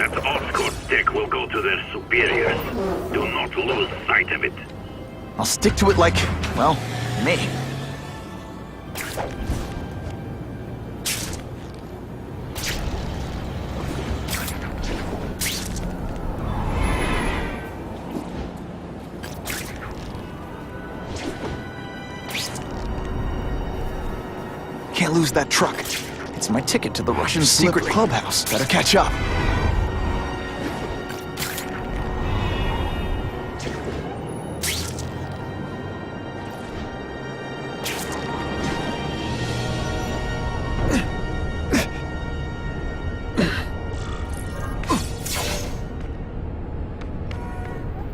That Oscorp tech will go to their superiors. Do not lose sight of it. I'll stick to it like, well, me. Can't lose that truck. It's my ticket to the Russian secret clubhouse. Better catch up.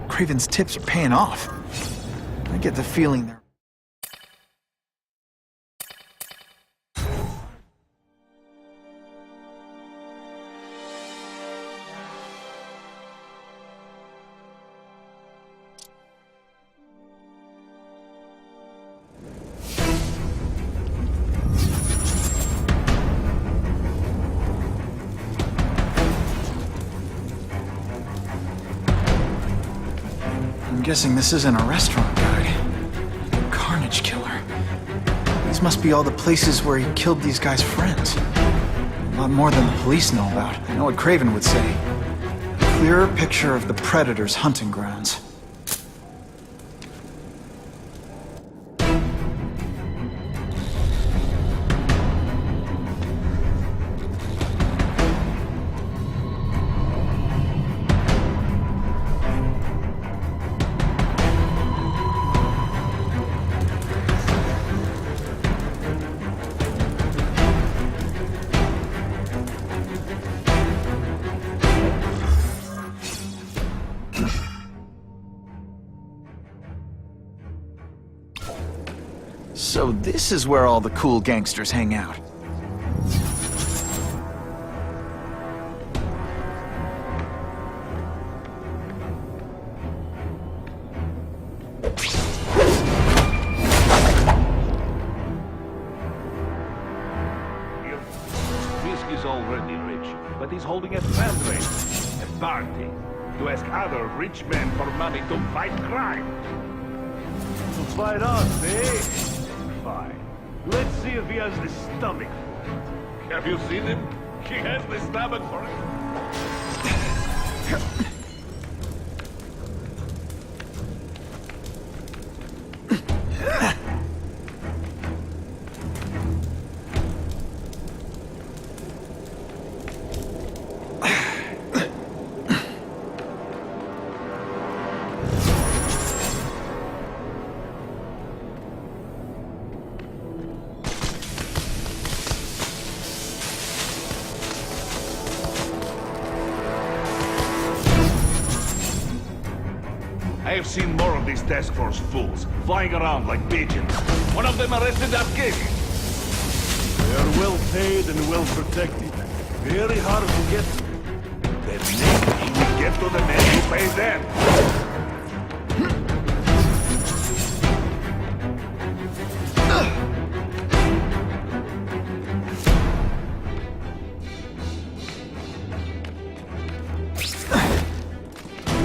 Craven's tips are paying off. I get the feeling they're... I'm guessing this isn't a restaurant guide. Carnage Killer. These must be all the places where he killed these guys' friends. A lot more than the police know about. I know what Craven would say. A clearer picture of the Predator's hunting grounds. So this is where all the cool gangsters hang out. Fisk is already rich, but he's holding a fundraiser, a party, to ask other rich men for money to fight crime. To fight us, eh? Fine. Let's see if he has the stomach for it. Have you seen him? He has the stomach for it. I have seen more of these task force fools, flying around like pigeons. One of them arrested Arcadian. They are well paid and well protected. Very hard to get to. Then maybe we get to the men who pay them.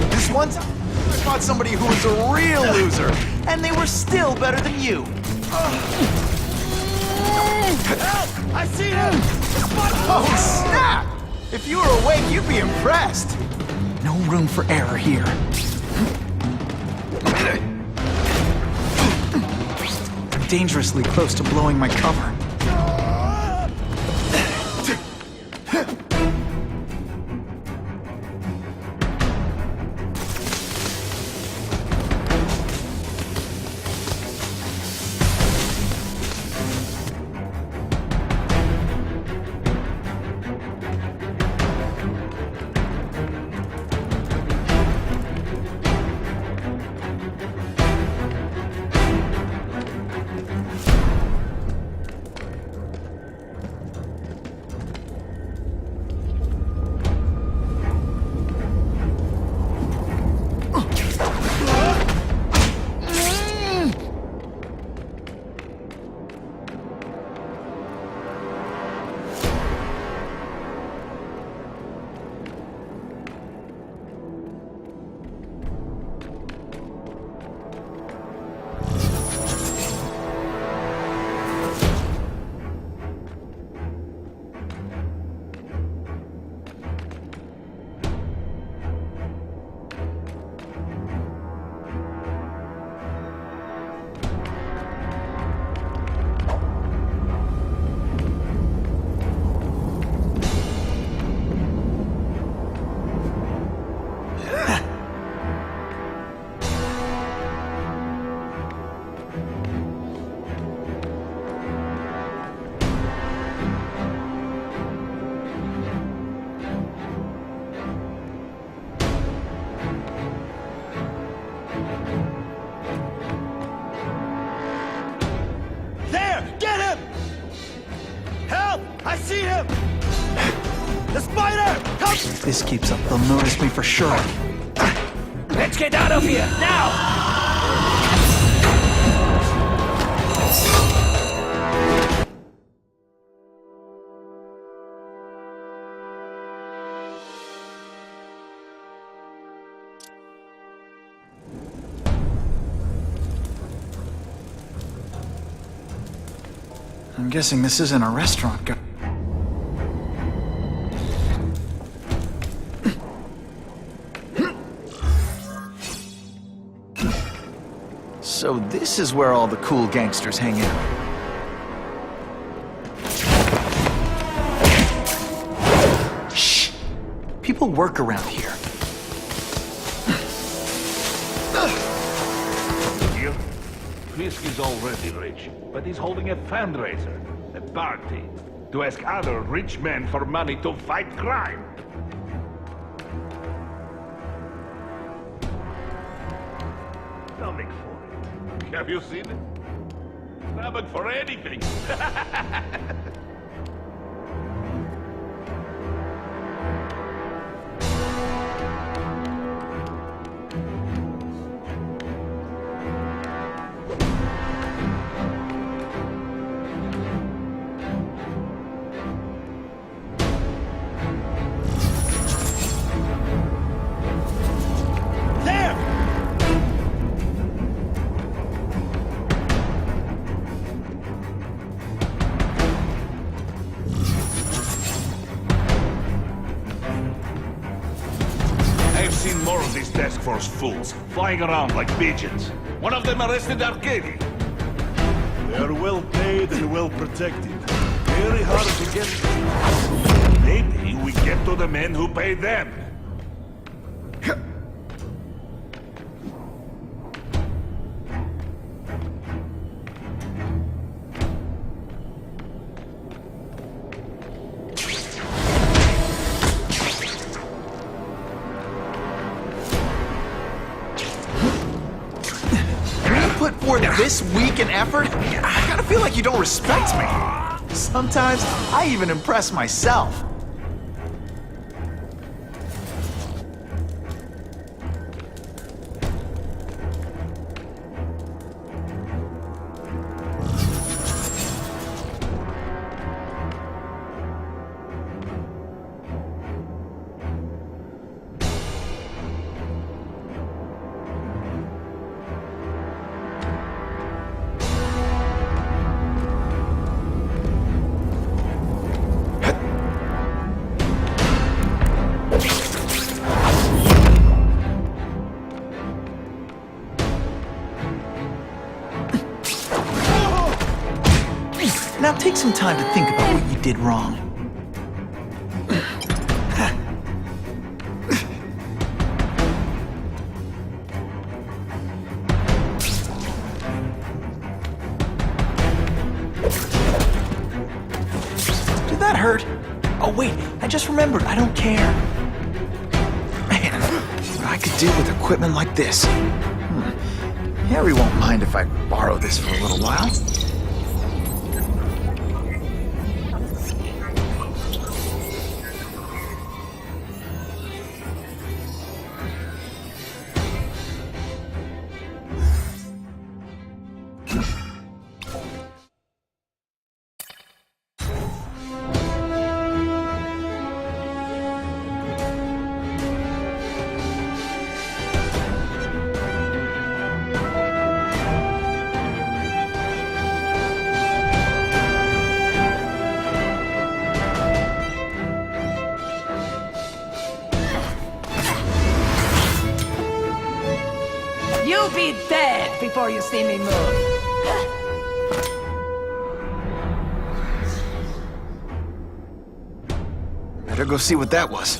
This one time, I fought somebody who was a real loser, and they were still better than you. I see him! Oh, snap! If you were awake, you'd be impressed. No room for error here. I'm dangerously close to blowing my cover. see him! The spider! Come! If this keeps up, they'll notice me for sure. Let's get out of here, now! I'm guessing this isn't a restaurant. So this is where all the cool gangsters hang out. Shh! People work around here. Here, Fisk is already rich, but he's holding a fundraiser, a party, to ask other rich men for money to fight crime. Stomach for it. Have you seen it? Stomach for anything. There! I've seen more of these task force fools flying around like pigeons. One of them arrested Arcady. They are well paid and well protected. Very hard to get to. Maybe we get to the men who pay them. Put forth this week an effort? I gotta feel like you don't respect me. Sometimes I even impress myself. Now take some time to think about what you did wrong. Did that hurt? Oh wait, I just remembered, I don't care. Man, what I could do with equipment like this. Harry won't mind if I borrow this for a little while. You'll be dead before you see me move. Better go see what that was.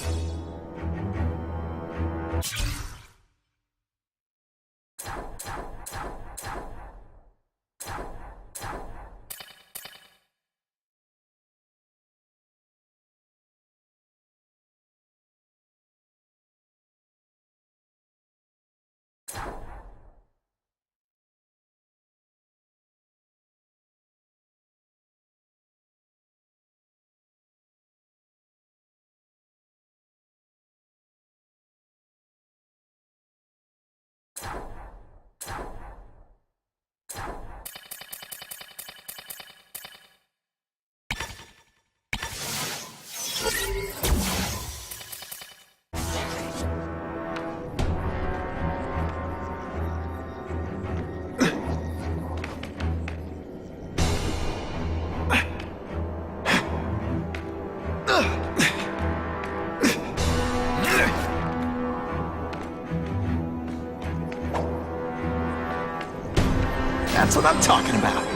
That's what I'm talking about.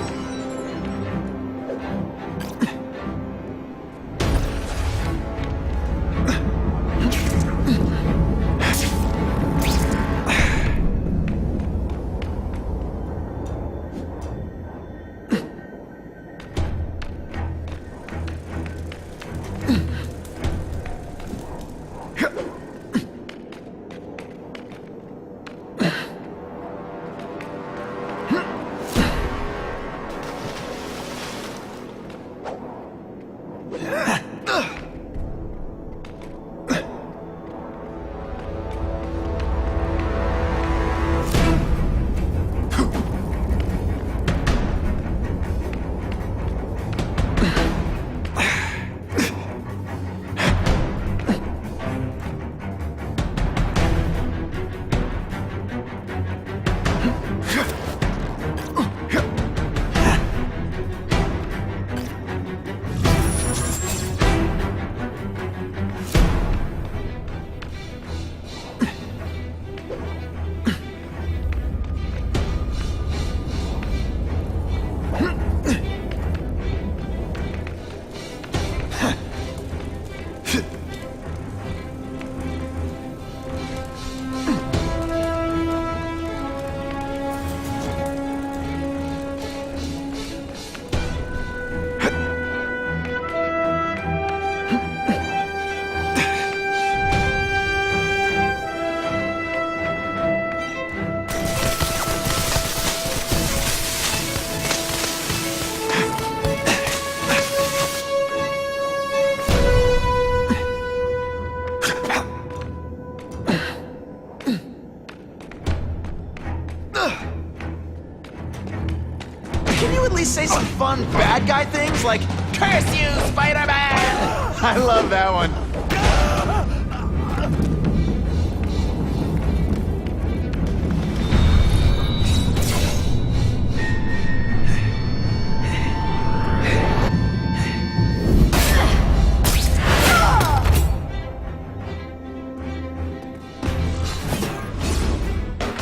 Can you at least say some fun bad guy things like, "Curse you, Spider-Man"? I love that one.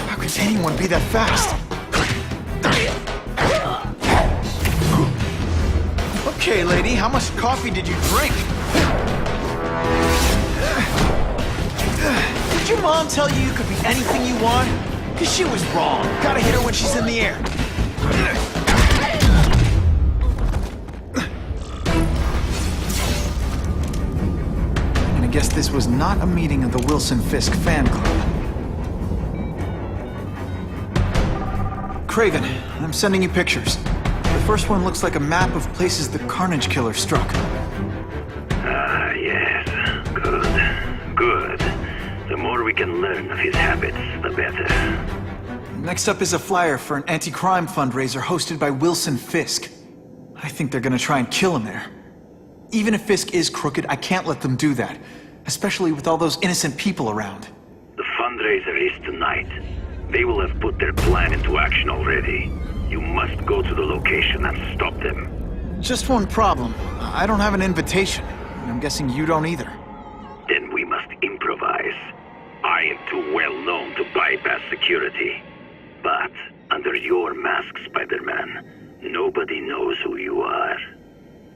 How could anyone be that fast? Okay, lady, how much coffee did you drink? Did your mom tell you you could be anything you want? Because she was wrong. Gotta hit her when she's in the air. And I guess this was not a meeting of the Wilson Fisk fan club. Craven, I'm sending you pictures. The first one looks like a map of places the Carnage Killer struck. Ah, yes. Good. Good. The more we can learn of his habits, the better. Next up is a flyer for an anti-crime fundraiser hosted by Wilson Fisk. I think they're gonna try and kill him there. Even if Fisk is crooked, I can't let them do that. Especially with all those innocent people around. The fundraiser is tonight. They will have put their plan into action already. You must go to the location and stop them. Just one problem. I don't have an invitation. And I'm guessing you don't either. Then we must improvise. I am too well known to bypass security. But under your mask, Spider-Man, nobody knows who you are.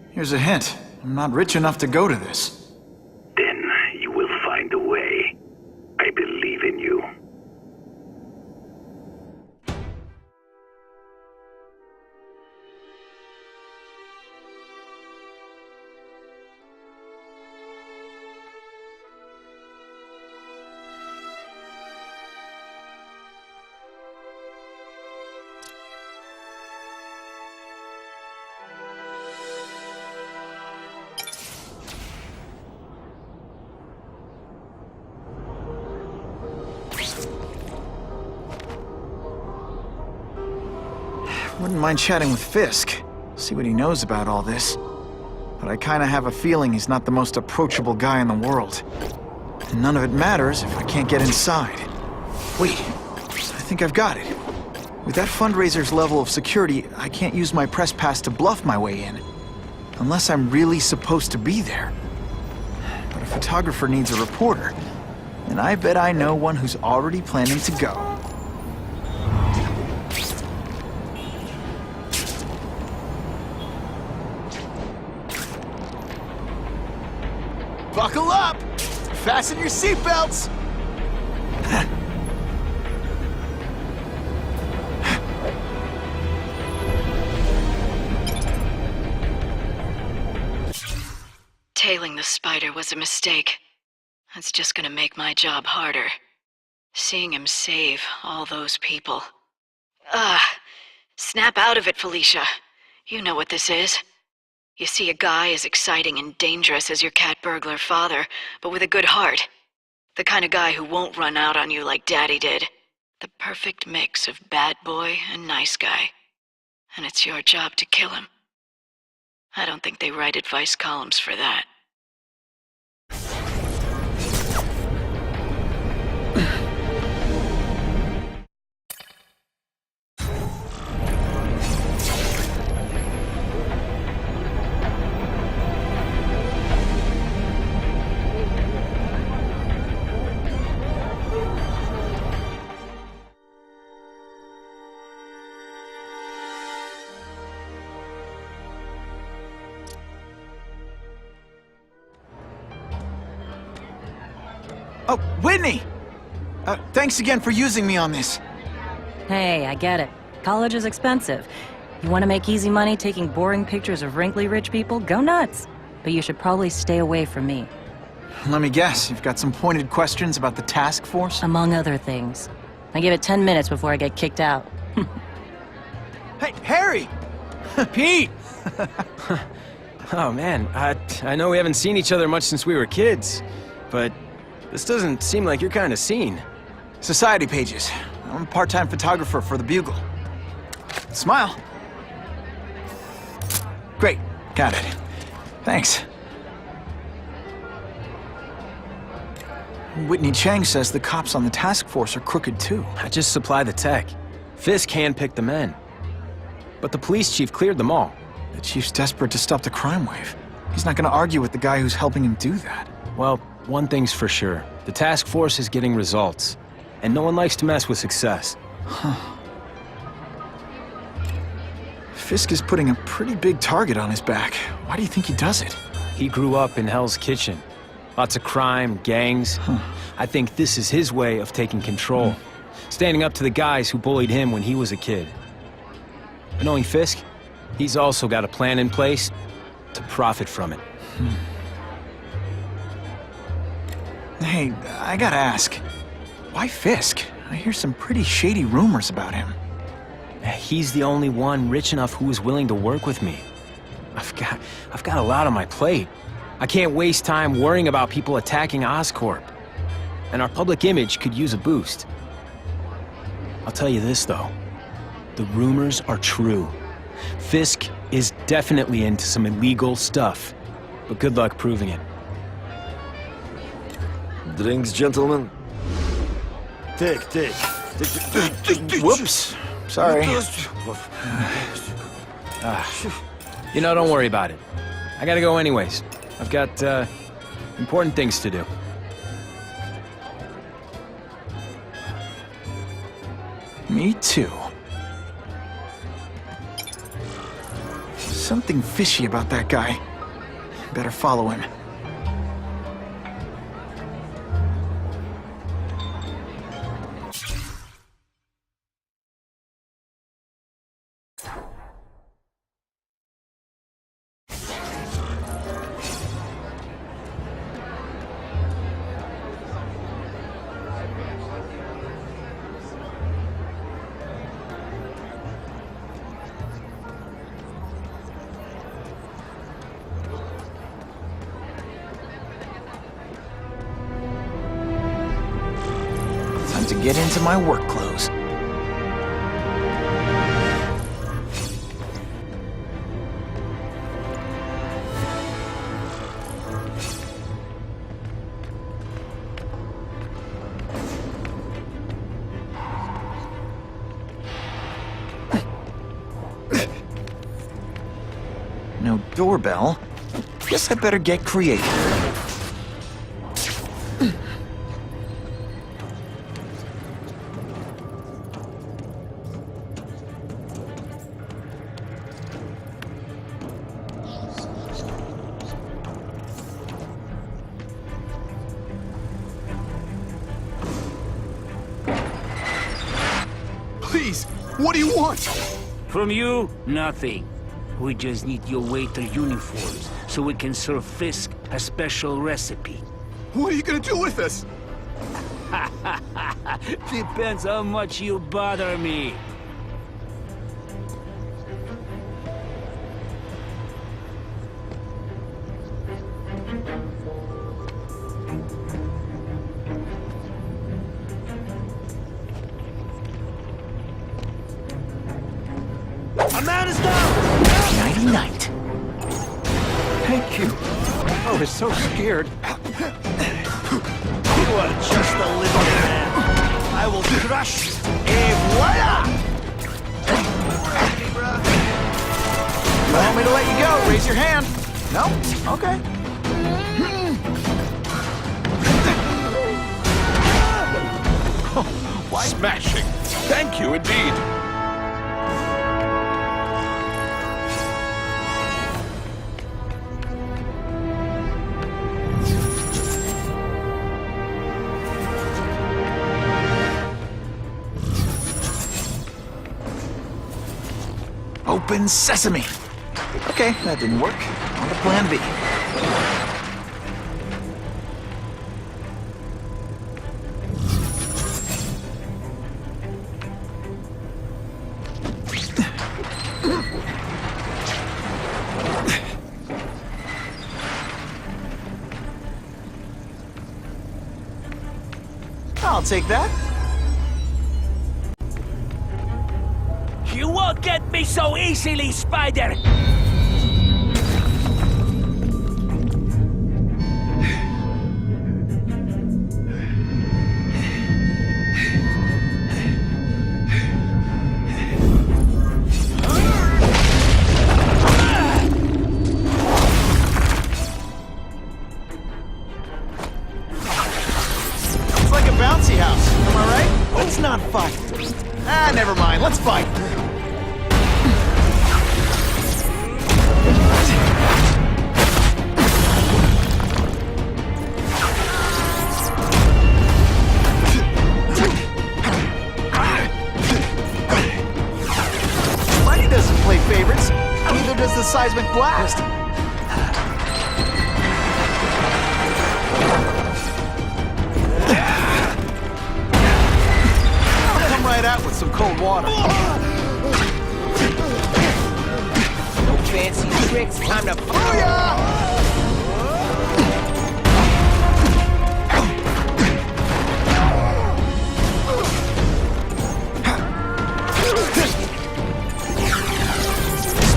Here's a hint. I'm not rich enough to go to this. Then you will find a way. I believe in you. Wouldn't mind chatting with Fisk. See what he knows about all this. But I kinda have a feeling he's not the most approachable guy in the world. And none of it matters if I can't get inside. Wait, I think I've got it. With that fundraiser's level of security, I can't use my press pass to bluff my way in. Unless I'm really supposed to be there. But a photographer needs a reporter. And I bet I know one who's already planning to go. Buckle up! Fasten your seatbelts! Tailing the spider was a mistake. That's just gonna make my job harder. Seeing him save all those people. Snap out of it, Felicia. You know what this is. You see a guy as exciting and dangerous as your cat burglar father, but with a good heart. The kind of guy who won't run out on you like Daddy did. The perfect mix of bad boy and nice guy. And it's your job to kill him. I don't think they write advice columns for that. Oh, Whitney! Thanks again for using me on this. Hey, I get it. College is expensive. You want to make easy money taking boring pictures of wrinkly rich people? Go nuts! But you should probably stay away from me. Let me guess, you've got some pointed questions about the task force? Among other things. I give it 10 minutes before I get kicked out. Hey, Harry! Pete! Oh man, I know we haven't seen each other much since we were kids, but this doesn't seem like your kind of scene. Society pages. I'm a part-time photographer for the Bugle. Smile. Great, got it. Thanks. Whitney Chang says the cops on the task force are crooked too. I just supply the tech. Fisk handpicked the men. But the police chief cleared them all. The chief's desperate to stop the crime wave. He's not gonna argue with the guy who's helping him do that. Well, one thing's for sure. The task force is getting results. And no one likes to mess with success. Fisk is putting a pretty big target on his back. Why do you think he does it? He grew up in Hell's Kitchen. Lots of crime, gangs. I think this is his way of taking control. Standing up to the guys who bullied him when he was a kid. But knowing Fisk, he's also got a plan in place to profit from it. Hey, I gotta ask. Why Fisk? I hear some pretty shady rumors about him. He's the only one rich enough who is willing to work with me. I've got a lot on my plate. I can't waste time worrying about people attacking Oscorp. And our public image could use a boost. I'll tell you this, though. The rumors are true. Fisk is definitely into some illegal stuff. But good luck proving it. Drinks, gentlemen? Take. Whoops. Sorry. You know, don't worry about it. I gotta go anyways. I've got, important things to do. Me too. Something fishy about that guy. Better follow him. To get into my work clothes. No doorbell. Guess I better get creative. What do you want? From you, nothing. We just need your waiter uniforms so we can serve Fisk a special recipe. What are you gonna do with us? Depends how much you bother me. A man is down! Nighty-night. Thank you. I was so scared. You are just a little man. I will crush you. Et voila! You want me to let you go? Raise your hand. No? Okay. Why? Smashing. Thank you indeed. Open sesame. Okay, that didn't work. On to plan B. I'll take that. You won't get me so easily, Spider! It's like a bouncy house, am I right? Let's not fight. Ah, never mind, let's fight. Spidey doesn't play favorites. Neither does the seismic blast. I'll come right out with some cold water. No fancy tricks, time to... Booyah!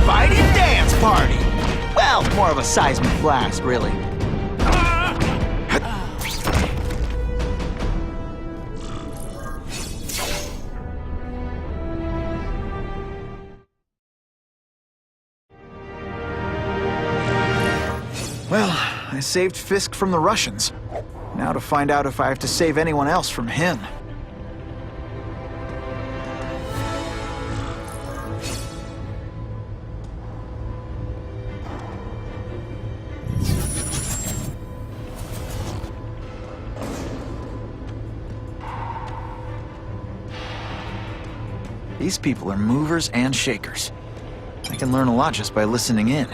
Spidey dance party! Well, more of a seismic blast, really. Well, I saved Fisk from the Russians. Now to find out if I have to save anyone else from him. These people are movers and shakers. I can learn a lot just by listening in.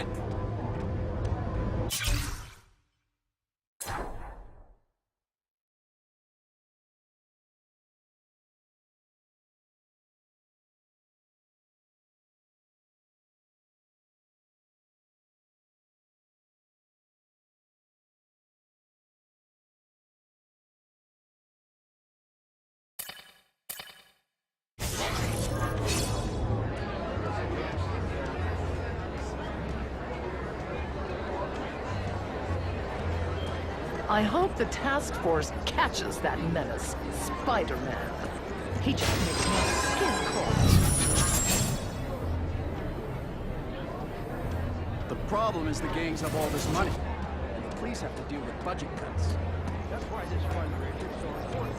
I hope the task force catches that menace, Spider-Man. He just makes my skin crawl. The problem is the gangs have all this money, and the police have to deal with budget cuts. That's why this fundraiser is so important.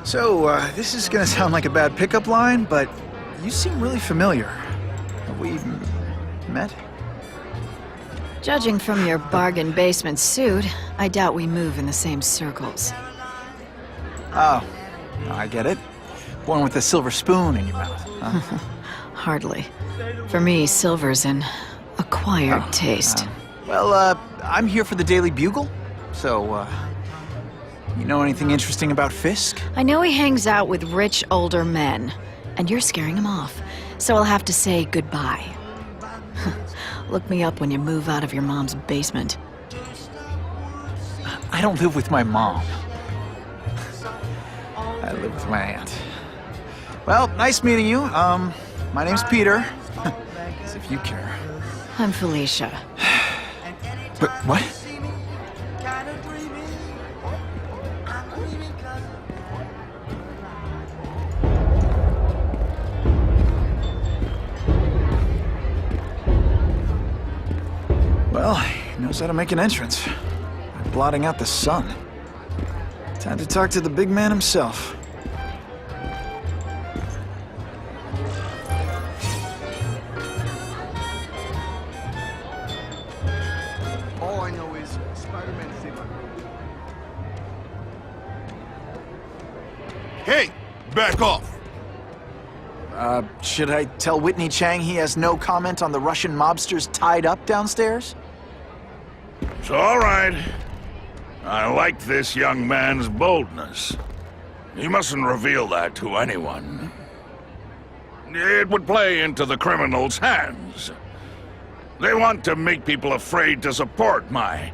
So, this is gonna sound like a bad pickup line, but you seem really familiar. Have we met? Judging from your bargain basement suit, I doubt we move in the same circles. Oh, I get it. One with a silver spoon in your mouth, huh? Hardly. For me, silver's an acquired taste. Well, I'm here for the Daily Bugle, so, you know anything interesting about Fisk? I know he hangs out with rich older men, and you're scaring him off, so I'll have to say goodbye. Look me up when you move out of your mom's basement. I don't live with my mom. I live with my aunt. Well, nice meeting you. My name's Peter. As if you care. I'm Felicia. But what? Well, he knows how to make an entrance. By blotting out the sun. Time to talk to the big man himself. All I know is Spider-Man saved my... Hey, back off. Should I tell Whitney Chang he has no comment on the Russian mobsters tied up downstairs? It's all right. I like this young man's boldness. He mustn't reveal that to anyone. It would play into the criminals' hands. They want to make people afraid to support my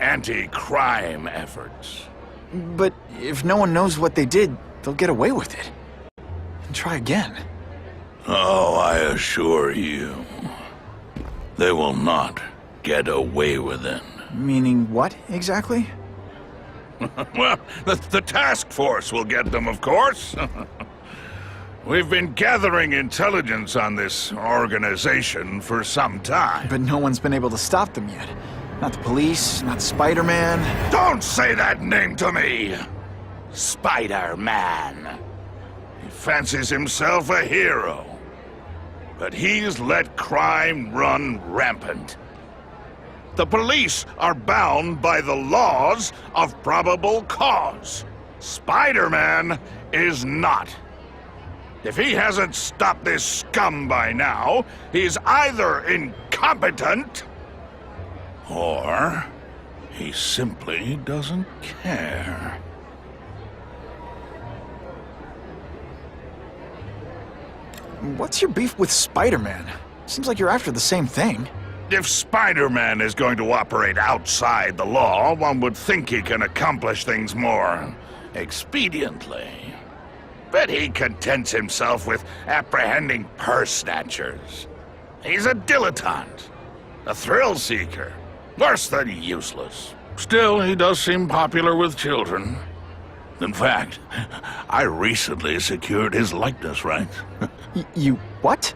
anti-crime efforts. But if no one knows what they did, they'll get away with it. And try again. Oh, I assure you, they will not get away with it. Meaning what, exactly? Well, the task force will get them, of course. We've been gathering intelligence on this organization for some time. But no one's been able to stop them yet. Not the police, not Spider-Man. Don't say that name to me! Spider-Man. He fancies himself a hero. But he's let crime run rampant. The police are bound by the laws of probable cause. Spider-Man is not. If he hasn't stopped this scum by now, he's either incompetent or he simply doesn't care. What's your beef with Spider-Man? Seems like you're after the same thing. If Spider-Man is going to operate outside the law, one would think he can accomplish things more expediently. But he contents himself with apprehending purse snatchers. He's a dilettante, a thrill seeker, worse than useless. Still, he does seem popular with children. In fact, I recently secured his likeness rights. You what?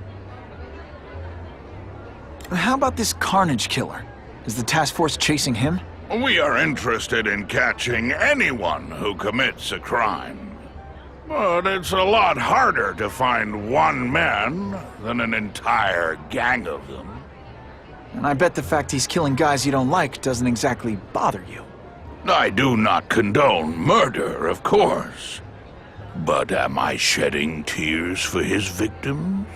How about this Carnage Killer? Is the task force chasing him? We are interested in catching anyone who commits a crime. But it's a lot harder to find one man than an entire gang of them. And I bet the fact he's killing guys you don't like doesn't exactly bother you. I do not condone murder, of course. But am I shedding tears for his victims?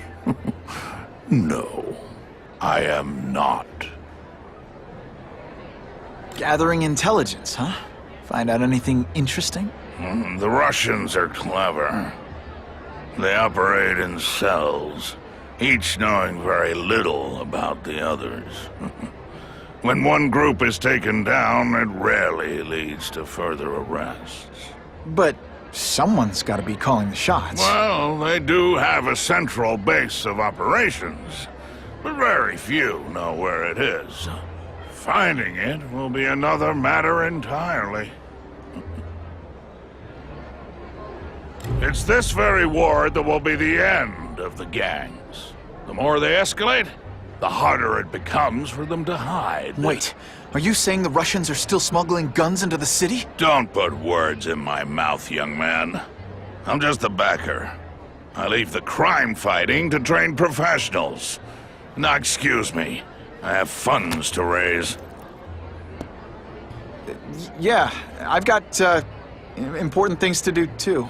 No, I am not. Gathering intelligence, huh? Find out anything interesting? The Russians are clever. They operate in cells, each knowing very little about the others. When one group is taken down, it rarely leads to further arrests. But someone's got to be calling the shots. Well, they do have a central base of operations, but very few know where it is. Finding it will be another matter entirely. It's this very ward that will be the end of the gangs. The more they escalate, the harder it becomes for them to hide. Wait, are you saying the Russians are still smuggling guns into the city? Don't put words in my mouth, young man. I'm just a backer. I leave the crime fighting to trained professionals. Now, excuse me. I have funds to raise. Yeah, I've got, important things to do, too.